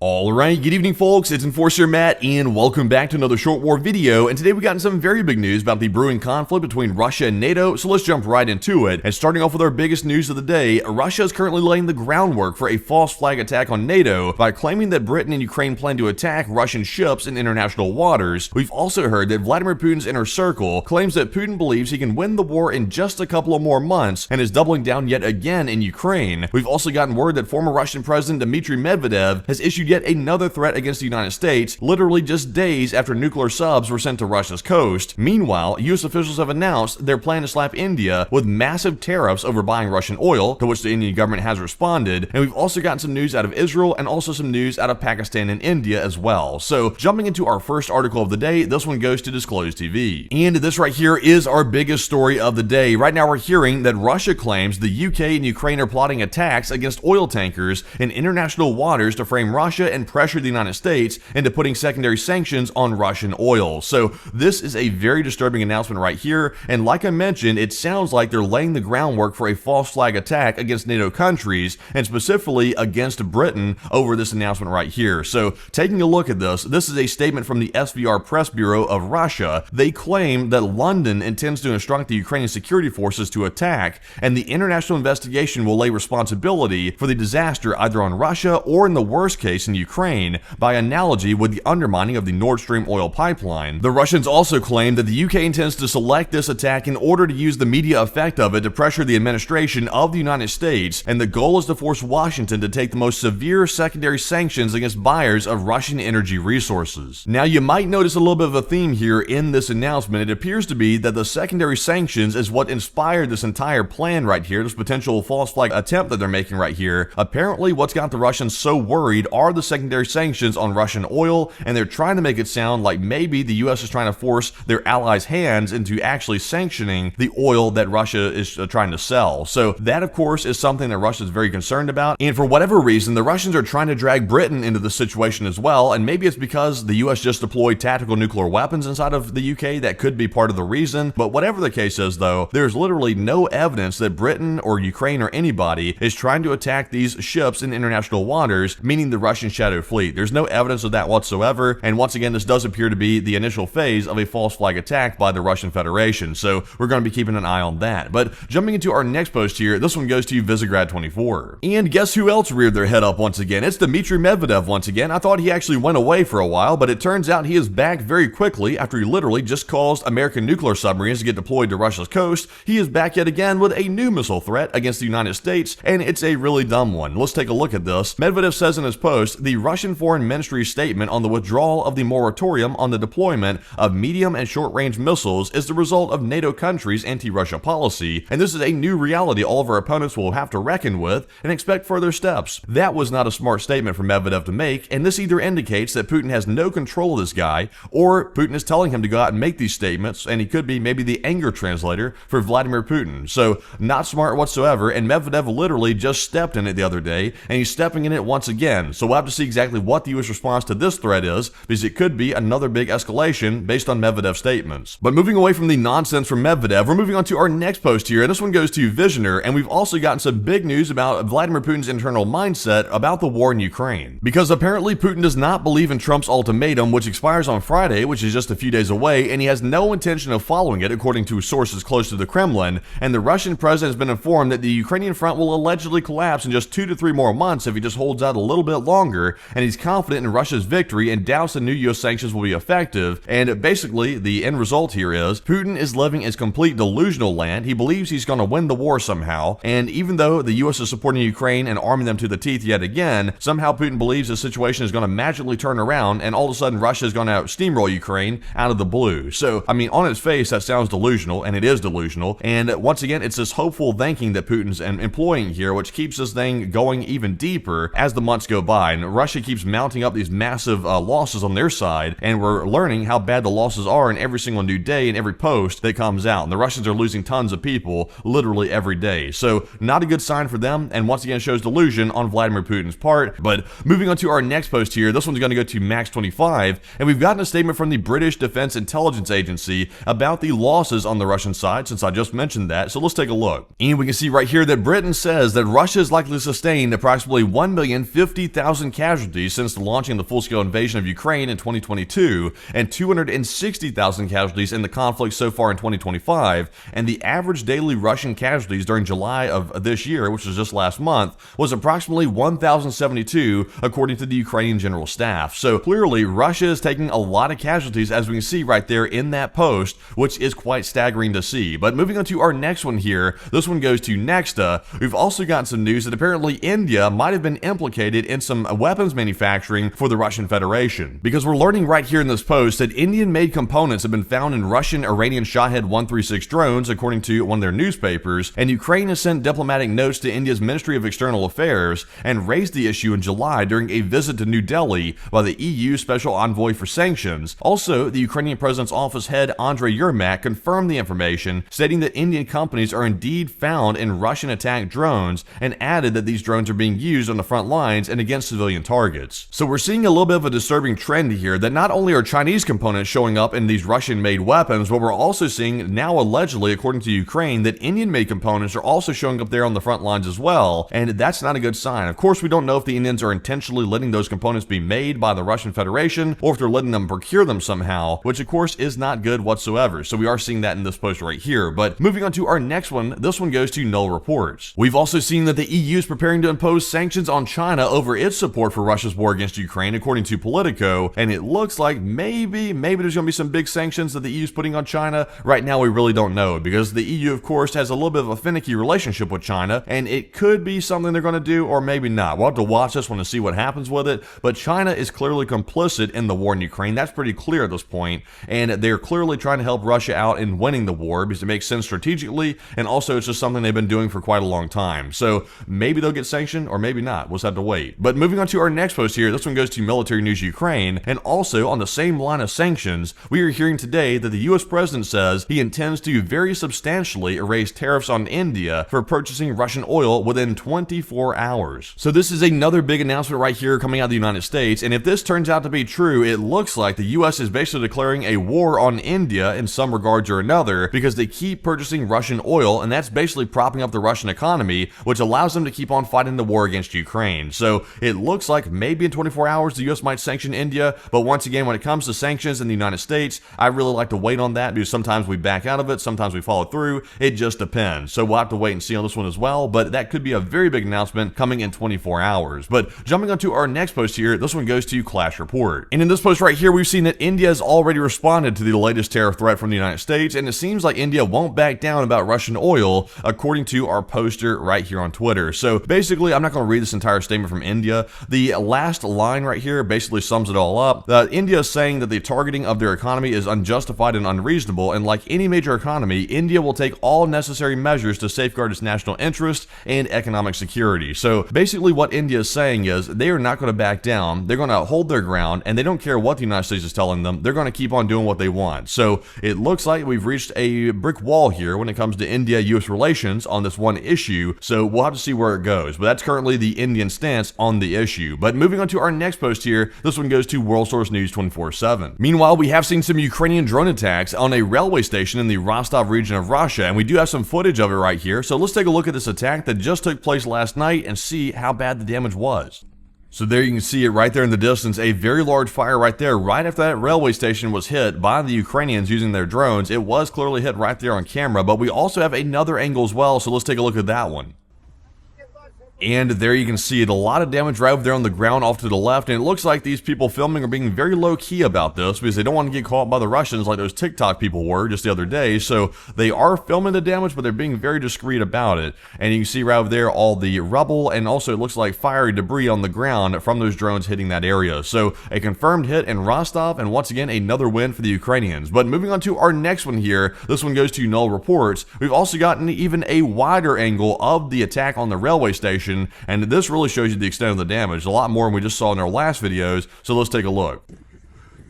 Alright, good evening folks, it's Enforcer Matt and welcome back to another short war video, and today we got some very big news about the brewing conflict between Russia and NATO, so let's jump right into it. And starting off with our biggest news of the day, Russia is currently laying the groundwork for a false flag attack on NATO by claiming that Britain and Ukraine plan to attack Russian ships in international waters. We've also heard that Vladimir Putin's inner circle claims that Putin believes he can win the war in just a couple of more months and is doubling down yet again in Ukraine. We've also gotten word that former Russian President Dmitry Medvedev has issued yet another threat against the United States, literally just days after nuclear subs were sent to Russia's coast. Meanwhile, US officials have announced their plan to slap India with massive tariffs over buying Russian oil, to which the Indian government has responded, and we've also gotten some news out of Israel and also some news out of Pakistan and India as well. So, jumping into our first article of the day, this one goes to Disclose TV. And this right here is our biggest story of the day. Right now we're hearing that Russia claims the UK and Ukraine are plotting attacks against oil tankers in international waters to frame Russia and pressure the United States into putting secondary sanctions on Russian oil. So this is a very disturbing announcement right here, and like I mentioned, it sounds like they're laying the groundwork for a false flag attack against NATO countries, and specifically against Britain over this announcement right here. So taking a look at this is a statement from the SVR Press Bureau of Russia. They claim that London intends to instruct the Ukrainian security forces to attack, and the international investigation will lay responsibility for the disaster either on Russia or, in the worst case, in Ukraine, by analogy with the undermining of the Nord Stream oil pipeline. The Russians also claim that the UK intends to select this attack in order to use the media effect of it to pressure the administration of the United States, and the goal is to force Washington to take the most severe secondary sanctions against buyers of Russian energy resources. Now, you might notice a little bit of a theme here in this announcement. It appears to be that the secondary sanctions is what inspired this entire plan right here, this potential false flag attempt that they're making right here. Apparently, what's got the Russians so worried are the secondary sanctions on Russian oil, and they're trying to make it sound like maybe the US is trying to force their allies' hands into actually sanctioning the oil that Russia is trying to sell. So that, of course, is something that Russia is very concerned about, and for whatever reason, the Russians are trying to drag Britain into the situation as well, and maybe it's because the US just deployed tactical nuclear weapons inside of the UK. That could be part of the reason, but whatever the case is though, there's literally no evidence that Britain or Ukraine or anybody is trying to attack these ships in international waters, meaning the Russian Shadow Fleet. There's no evidence of that whatsoever, and once again, this does appear to be the initial phase of a false flag attack by the Russian Federation, so we're going to be keeping an eye on that. But jumping into our next post here, this one goes to Visegrad24. And guess who else reared their head up once again? It's Dmitry Medvedev once again. I thought he actually went away for a while, but it turns out he is back very quickly after he literally just caused American nuclear submarines to get deployed to Russia's coast. He is back yet again with a new missile threat against the United States, and it's a really dumb one. Let's take a look at this. Medvedev says in his post, the Russian Foreign Ministry's statement on the withdrawal of the moratorium on the deployment of medium and short-range missiles is the result of NATO countries' anti-Russia policy, and this is a new reality all of our opponents will have to reckon with and expect further steps. That was not a smart statement for Medvedev to make, and this either indicates that Putin has no control of this guy, or Putin is telling him to go out and make these statements, and he could be maybe the anger translator for Vladimir Putin. So, not smart whatsoever, and Medvedev literally just stepped in it the other day, and he's stepping in it once again. So we'll have to see exactly what the US response to this threat is, because it could be another big escalation based on Medvedev's statements. But moving away from the nonsense from Medvedev, we're moving on to our next post here, and this one goes to Visioner, and we've also gotten some big news about Vladimir Putin's internal mindset about the war in Ukraine. Because apparently Putin does not believe in Trump's ultimatum, which expires on Friday, which is just a few days away, and he has no intention of following it, according to sources close to the Kremlin, and the Russian president has been informed that the Ukrainian front will allegedly collapse in just 2 to 3 more months if he just holds out a little bit longer, and he's confident in Russia's victory and doubts the new US sanctions will be effective. And basically, the end result here is Putin is living in complete delusional land. He believes he's going to win the war somehow, and even though the US is supporting Ukraine and arming them to the teeth yet again, somehow Putin believes the situation is going to magically turn around, and all of a sudden Russia is going to steamroll Ukraine out of the blue. So, I mean, on its face, that sounds delusional, and it is delusional, and once again, it's this hopeful thinking that Putin's employing here, which keeps this thing going even deeper as the months go by, and Russia keeps mounting up these massive losses on their side, and we're learning how bad the losses are in every single new day and every post that comes out, and the Russians are losing tons of people literally every day. So not a good sign for them, and once again shows delusion on Vladimir Putin's part. But moving on to our next post here, this one's going to go to Max25, and we've gotten a statement from the British Defense Intelligence Agency about the losses on the Russian side, since I just mentioned that, so let's take a look. And we can see right here that Britain says that Russia is likely to sustain approximately 1,050,000 200,000 casualties since the launching of the full-scale invasion of Ukraine in 2022, and 260,000 casualties in the conflict so far in 2025, and the average daily Russian casualties during July of this year, which was just last month, was approximately 1,072 according to the Ukrainian General Staff. So clearly, Russia is taking a lot of casualties, as we can see right there in that post, which is quite staggering to see. But moving on to our next one here, this one goes to Nexta. We've also gotten some news that apparently India might have been implicated in some weapons manufacturing for the Russian Federation, because we're learning right here in this post that Indian-made components have been found in Russian Iranian Shahed 136 drones, according to one of their newspapers, and Ukraine has sent diplomatic notes to India's Ministry of External Affairs and raised the issue in July during a visit to New Delhi by the EU Special Envoy for Sanctions. Also, the Ukrainian President's Office head Andrei Yermak confirmed the information, stating that Indian companies are indeed found in Russian-attacked drones, and added that these drones are being used on the front lines and against civilian targets. So we're seeing a little bit of a disturbing trend here, that not only are Chinese components showing up in these Russian-made weapons, but we're also seeing now, allegedly, according to Ukraine, that Indian-made components are also showing up there on the front lines as well, and that's not a good sign. Of course, we don't know if the Indians are intentionally letting those components be made by the Russian Federation, or if they're letting them procure them somehow, which of course is not good whatsoever. So we are seeing that in this post right here. But moving on to our next one, this one goes to Null Reports. We've also seen that the EU is preparing to impose sanctions on China over its support for Russia's war against Ukraine, according to Politico, and it looks like maybe there's going to be some big sanctions that the EU is putting on China. Right now, we really don't know, because the EU, of course, has a little bit of a finicky relationship with China, and it could be something they're going to do, or maybe not. We'll have to watch this one to see what happens with it, but China is clearly complicit in the war in Ukraine. That's pretty clear at this point, and they're clearly trying to help Russia out in winning the war, because it makes sense strategically, and also it's just something they've been doing for quite a long time. So maybe they'll get sanctioned, or maybe not. We'll just have to wait. But moving on to our next post here, this one goes to Military News Ukraine, and also on the same line of sanctions, we are hearing today that the US president says he intends to very substantially erase tariffs on India for purchasing Russian oil within 24 hours. So this is another big announcement right here coming out of the United States, and if this turns out to be true, it looks like the US is basically declaring a war on India in some regards or another, because they keep purchasing Russian oil, and that's basically propping up the Russian economy, which allows them to keep on fighting the war against Ukraine. So it looks like maybe in 24 hours the US might sanction India, but once again, when it comes to sanctions in the United States, I really like to wait on that, because sometimes we back out of it, sometimes we follow through. It just depends. So we'll have to wait and see on this one as well, but that could be a very big announcement coming in 24 hours. But jumping on to our next post here, this one goes to Clash Report. And in this post right here, we've seen that India has already responded to the latest tariff threat from the United States, and it seems like India won't back down about Russian oil, according to our poster right here on Twitter. So basically, I'm not going to read this entire statement from India. The last line right here basically sums it all up. India is saying that the targeting of their economy is unjustified and unreasonable, and like any major economy, India will take all necessary measures to safeguard its national interests and economic security. So basically what India is saying is they are not going to back down. They're going to hold their ground, and they don't care what the United States is telling them. They're going to keep on doing what they want. So it looks like we've reached a brick wall here when it comes to India-US relations on this one issue. So we'll have to see where it goes. But that's currently the Indian stance on the issue. But moving on to our next post here, this one goes to World Source News 24/7. Meanwhile, we have seen some Ukrainian drone attacks on a railway station in the Rostov region of Russia, and we do have some footage of it right here. So let's take a look at this attack that just took place last night and see how bad the damage was. So there you can see it right there in the distance, a very large fire right there, right after that railway station was hit by the Ukrainians using their drones. It was clearly hit right there on camera, but we also have another angle as well, so let's take a look at that one. And there you can see it, a lot of damage right over there on the ground off to the left, and it looks like these people filming are being very low-key about this because they don't want to get caught by the Russians like those TikTok people were just the other day. So they are filming the damage, but they're being very discreet about it. And you can see right over there all the rubble, and also it looks like fiery debris on the ground from those drones hitting that area. So a confirmed hit in Rostov, and once again another win for the Ukrainians. But moving on to our next one here, this one goes to Null Reports. We've also gotten even a wider angle of the attack on the railway station, and this really shows you the extent of the damage, a lot more than we just saw in our last videos. So let's take a look.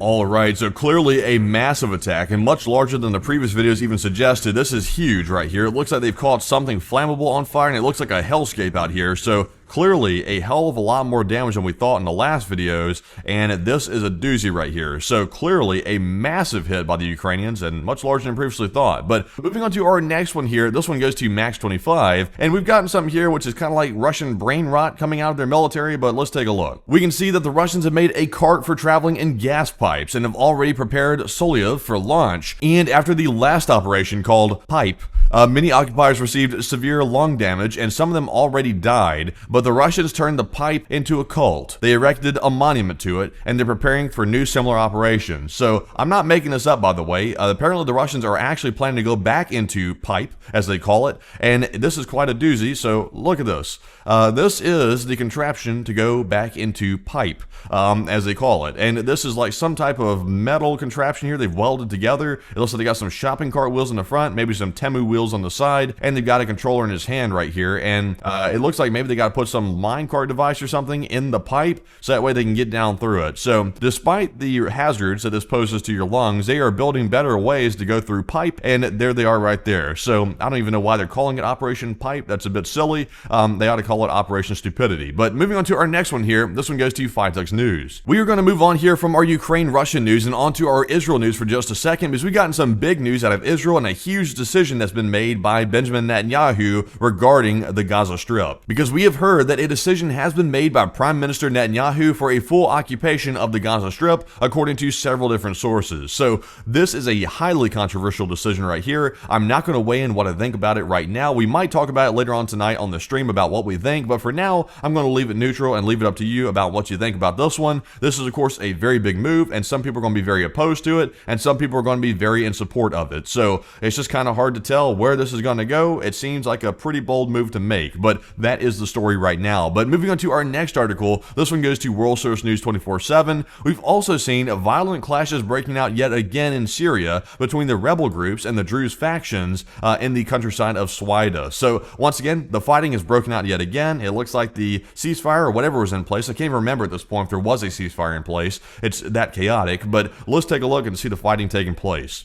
Alright, so clearly a massive attack, and much larger than the previous videos even suggested. This is huge right here. It looks like they've caught something flammable on fire, and it looks like a hellscape out here. So clearly a hell of a lot more damage than we thought in the last videos, and this is a doozy right here. So clearly a massive hit by the Ukrainians, and much larger than previously thought. But moving on to our next one here, this one goes to Max 25, and we've gotten something here which is kind of like Russian brain rot coming out of their military, but let's take a look. We can see that the Russians have made a cart for traveling in gas pipes and have already prepared Solev for launch. And after the last operation called Pipe, many occupiers received severe lung damage, and some of them already died, but the Russians turned the pipe into a cult. They erected a monument to it, and they're preparing for new similar operations. So I'm not making this up, by the way. Apparently the Russians are actually planning to go back into pipe, as they call it, and this is quite a doozy. So look at this. This is the contraption to go back into pipe, as they call it. And this is like some type of metal contraption here they've welded together. It looks like they got some shopping cart wheels in the front, maybe some Temu wheels on the side, and they've got a controller in his hand right here. And it looks like maybe they got to put some minecart device or something in the pipe so that way they can get down through it. So despite the hazards that this poses to your lungs, they are building better ways to go through pipe, and there they are right there. So I don't even know why they're calling it Operation Pipe. That's a bit silly. They ought to call it Operation Stupidity. But moving on to our next one here, this one goes to Fitex News. We are going to move on here from our Ukraine-Russian news and onto our Israel news for just a second, because we've gotten some big news out of Israel and a huge decision that's been made by Benjamin Netanyahu regarding the Gaza Strip. Because we have heard that a decision has been made by Prime Minister Netanyahu for a full occupation of the Gaza Strip, according to several different sources. So this is a highly controversial decision right here. I'm not going to weigh in what I think about it right now. We might talk about it later on tonight on the stream about what we think, but for now, I'm going to leave it neutral and leave it up to you about what you think about this one. This is, of course, a very big move, and some people are going to be very opposed to it, and some people are going to be very in support of it. So it's just kind of hard to tell where this is going to go. It seems like a pretty bold move to make, but that is the story right now. But moving on to our next article, this one goes to World Source News 24/7. We've also seen violent clashes breaking out yet again in Syria between the rebel groups and the Druze factions in the countryside of Swaida. So once again, the fighting has broken out yet again. It looks like the ceasefire or whatever was in place. I can't even remember at this point if there was a ceasefire in place. It's that chaotic, but let's take a look and see the fighting taking place.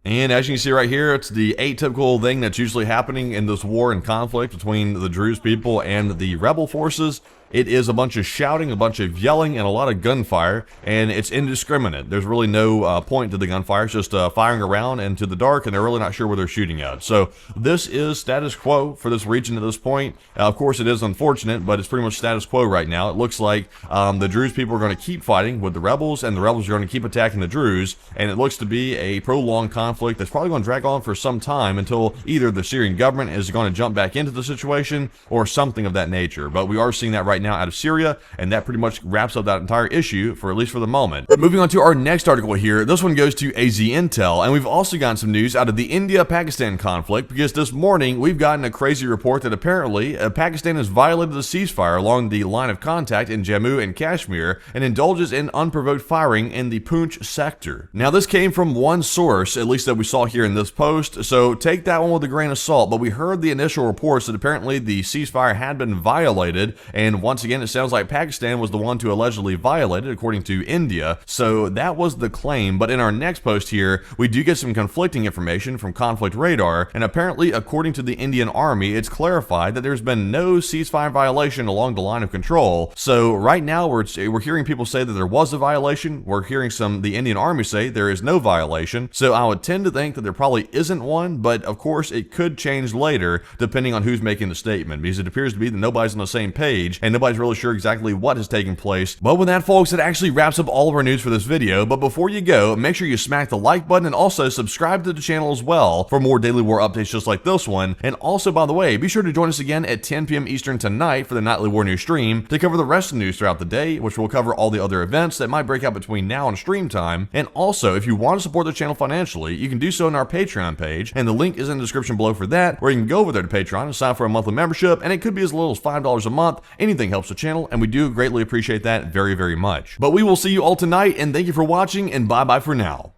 And as you can see right here, it's the atypical thing that's usually happening in this war and conflict between the Druze people and the rebel forces. It is a bunch of shouting, a bunch of yelling, and a lot of gunfire, and it's indiscriminate. There's really no point to the gunfire. It's just firing around into the dark, and they're really not sure where they're shooting at. So this is status quo for this region at this point. Of course, it is unfortunate, but it's pretty much status quo right now. It looks like the Druze people are going to keep fighting with the rebels, and the rebels are going to keep attacking the Druze, and it looks to be a prolonged conflict that's probably going to drag on for some time until either the Syrian government is going to jump back into the situation or something of that nature. But we are seeing that right now out of Syria, and that pretty much wraps up that entire issue for at least for the moment. Moving on to our next article here, this one goes to AZ Intel, and we've also gotten some news out of the India-Pakistan conflict, because this morning we've gotten a crazy report that apparently Pakistan has violated the ceasefire along the line of contact in Jammu and Kashmir and indulges in unprovoked firing in the Poonch sector. Now this came from one source, at least that we saw here in this post, so take that one with a grain of salt, but we heard the initial reports that apparently the ceasefire had been violated, and once again, it sounds like Pakistan was the one to allegedly violate it, according to India. So that was the claim. But in our next post here, we do get some conflicting information from Conflict Radar. And apparently, according to the Indian Army, it's clarified that there's been no ceasefire violation along the line of control. So right now, we're hearing people say that there was a violation. We're hearing the Indian Army say there is no violation. So I would tend to think that there probably isn't one. But of course, it could change later, depending on who's making the statement. Because it appears to be that nobody's on the same page, and nobody's really sure exactly what has taken place. But with that, folks, it actually wraps up all of our news for this video. But before you go, make sure you smack the like button and also subscribe to the channel as well for more daily war updates just like this one. And also, by the way, be sure to join us again at 10 p.m. Eastern tonight for the Nightly War News stream to cover the rest of the news throughout the day, which will cover all the other events that might break out between now and stream time. And also, if you want to support the channel financially, you can do so on our Patreon page, and the link is in the description below for that, where you can go over there to Patreon and sign up for a monthly membership, and it could be as little as $5 a month. Anything helps the channel, and we do greatly appreciate that very, very much. But we will see you all tonight, and thank you for watching, and bye-bye for now.